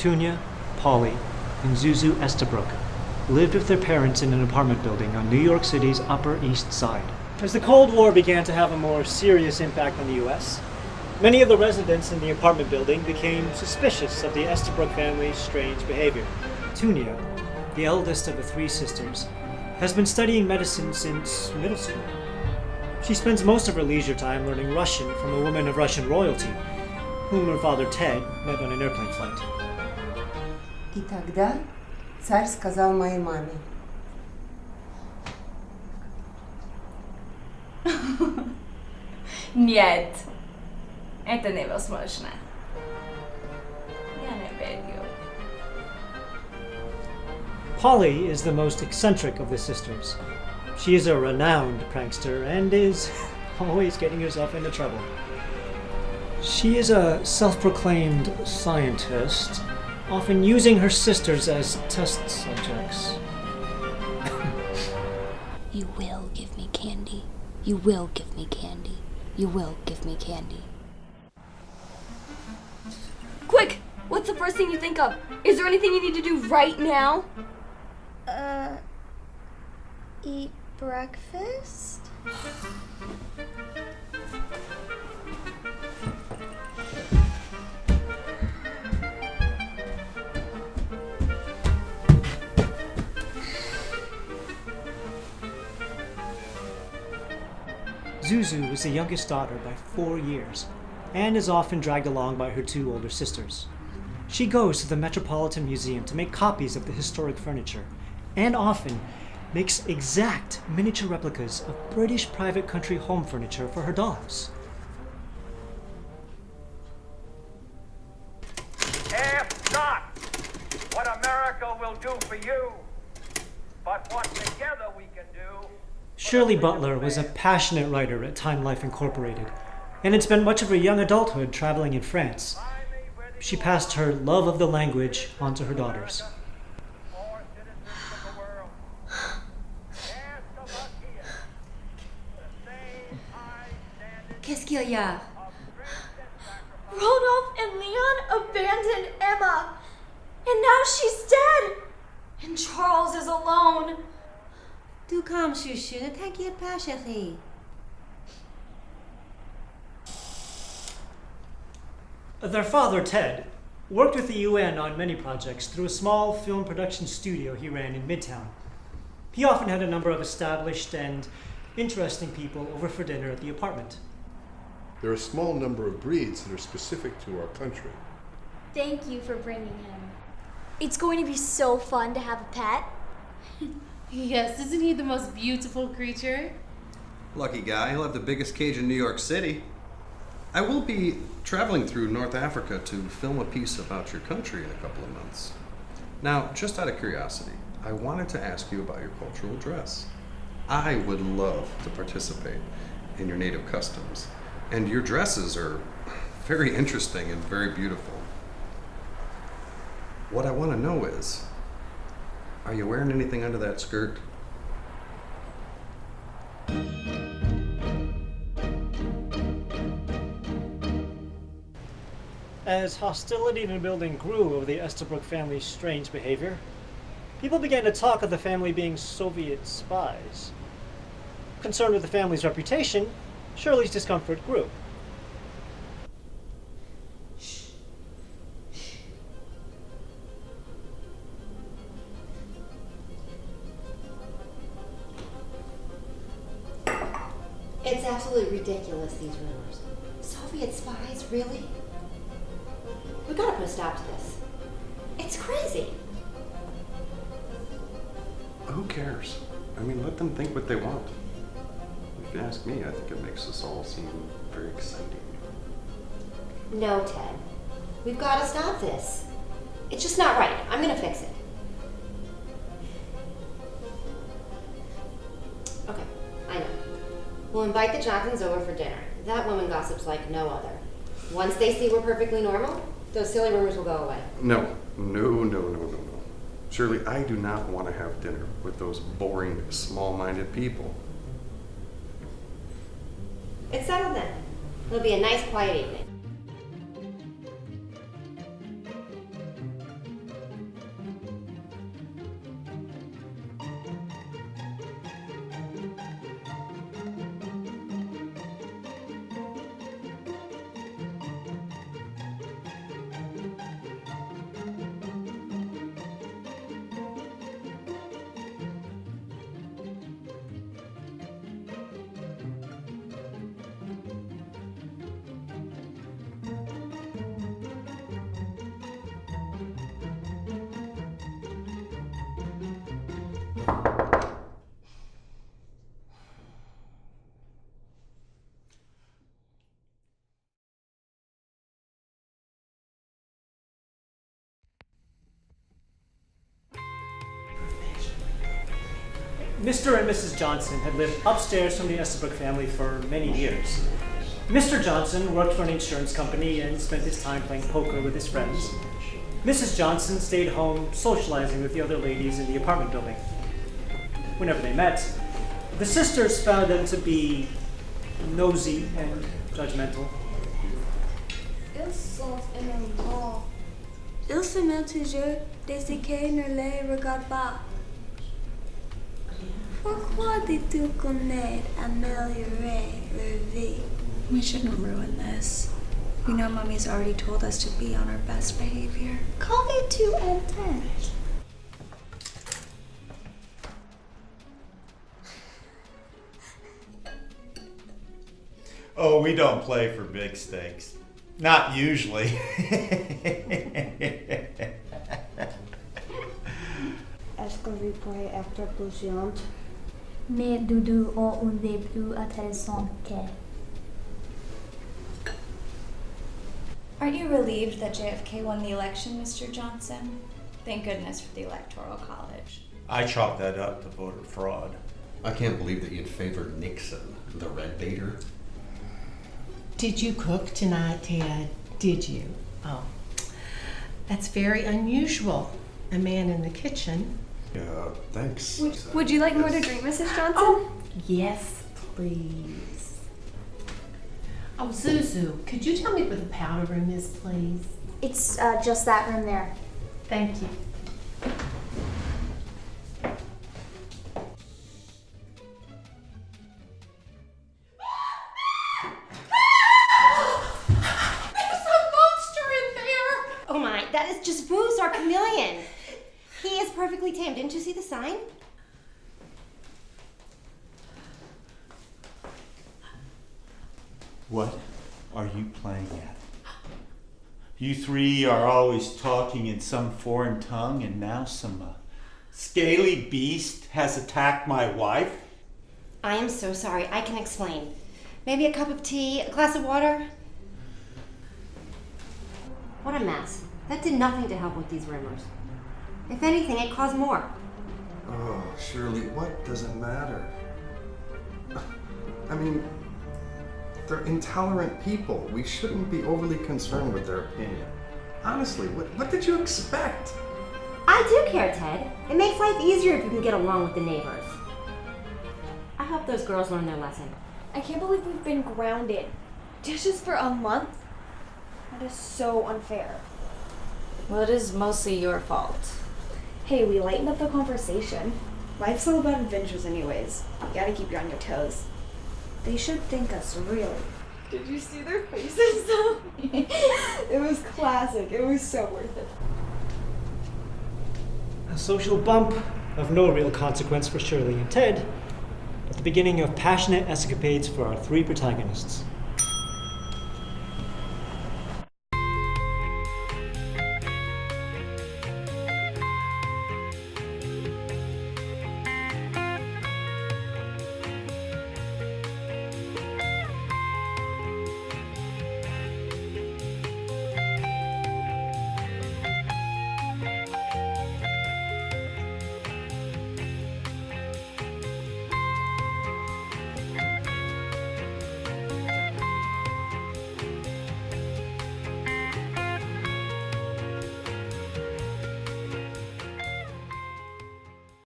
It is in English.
Tunya, Polly, and Zuzu Estabrook lived with their parents in an apartment building on New York City's Upper East Side. As the Cold War began to have a more serious impact on the U.S., many of the residents in the apartment building became suspicious of the Estabrook family's strange behavior. Tunya, the eldest of the three sisters, has been studying medicine since middle school. She spends most of her leisure time learning Russian from a woman of Russian royalty, whom her father Ted met on an airplane flight. И тогда царь сказал моей маме. Нет, это невозможно. Я не верю. Polly is the most eccentric of the sisters. She is a renowned prankster and is always getting herself into trouble. She is a self-proclaimed scientist, often using her sisters as test subjects. You will give me candy. You will give me candy. You will give me candy. Quick! What's the first thing you think of? Is there anything you need to do right now? Eat breakfast? Zuzu is the youngest daughter by 4 years and is often dragged along by her two older sisters. She goes to the Metropolitan Museum to make copies of the historic furniture and often makes exact miniature replicas of British private country home furniture for her dolls. Ask not what America will do for you, but what together we can do. Shirley Butler was a passionate writer at Time Life Incorporated and had spent much of her young adulthood traveling in France. She passed her love of the language on to her daughters. Qu'est-ce qu'il y a? Rodolphe and Leon abandoned Emma, and now she's dead, and Charles is alone. Tout calme, chouchou, ne t'inquiète pas, chérie. Their father, Ted, worked with the UN on many projects through a small film production studio he ran in Midtown. He often had a number of established and interesting people over for dinner at the apartment. There are a small number of breeds that are specific to our country. Thank you for bringing him. It's going to be so fun to have a pet. Yes, isn't he the most beautiful creature? Lucky guy, he'll have the biggest cage in New York City. I will be traveling through North Africa to film a piece about your country in a couple of months. Now, just out of curiosity, I wanted to ask you about your cultural dress. I would love to participate in your native customs, and your dresses are very interesting and very beautiful. What I want to know is, are you wearing anything under that skirt? As hostility in the building grew over the Estabrook family's strange behavior, people began to talk of the family being Soviet spies. Concerned with the family's reputation, Shirley's discomfort grew. It's absolutely ridiculous, these rumors. Soviet spies, really? We gotta put a stop to this. It's crazy. Who cares? I mean, let them think what they want. If you ask me, I think it makes this all seem very exciting. No, Ted. We've gotta stop this. It's just not right. I'm gonna fix it. Okay, I know. We'll invite the Johnsons over for dinner. That woman gossips like no other. Once they see we're perfectly normal, those silly rumors will go away. No. Shirley, I do not want to have dinner with those boring, small-minded people. It's settled then. It'll be a nice, quiet evening. Mr. and Mrs. Johnson had lived upstairs from the Estabrook family for many years. Mr. Johnson worked for an insurance company and spent his time playing poker with his friends. Mrs. Johnson stayed home socializing with the other ladies in the apartment building. Whenever they met, the sisters found them to be nosy and judgmental. Ils sont énervants. Ils se mettent toujours des écailles ne les regardent pas. Pourquoi dis-tu qu'on aide à améliorer leur vie? We shouldn't ruin this. You know, Mommy's already told us to be on our best behavior. Coffee to intense. Oh, we don't play for big stakes. Not usually. Est-ce que vous pourriez être patiente? Mes doudous ont une vie plus intéressante qu'elle. Aren't you relieved that JFK won the election, Mr. Johnson? Thank goodness for the Electoral College. I chalk that up to voter fraud. I can't believe that you'd favored Nixon, the red baiter. Did you cook tonight, Ted? Did you? Oh, that's very unusual. A man in the kitchen. Yeah, thanks. Would you like more to drink, Mrs. Johnson? Oh, yes, please. Oh, Zuzu, could you tell me where the powder room is, please? It's just that room there. Thank you. Oh my, that is just Moose, our chameleon. He is perfectly tame. Didn't you see the sign? What are you playing at? You three are always talking in some foreign tongue, and now some scaly beast has attacked my wife? I am so sorry. I can explain. Maybe a cup of tea, a glass of water? What a mess. That did nothing to help with these rumors. If anything, it caused more. Oh, Shirley, what does it matter? I mean, they're intolerant people. We shouldn't be overly concerned with their opinion. Honestly, what did you expect? I do care, Ted. It makes life easier if you can get along with the neighbors. I hope those girls learn their lesson. I can't believe we've been grounded. Just for a month? That is so unfair. Well, it is mostly your fault. Hey, we lightened up the conversation. Life's all about adventures anyways. You gotta keep you on your toes. They should thank us, really. Did you see their faces though? It was classic. It was so worth it. A social bump of no real consequence for Shirley and Ted, but the beginning of passionate escapades for our three protagonists.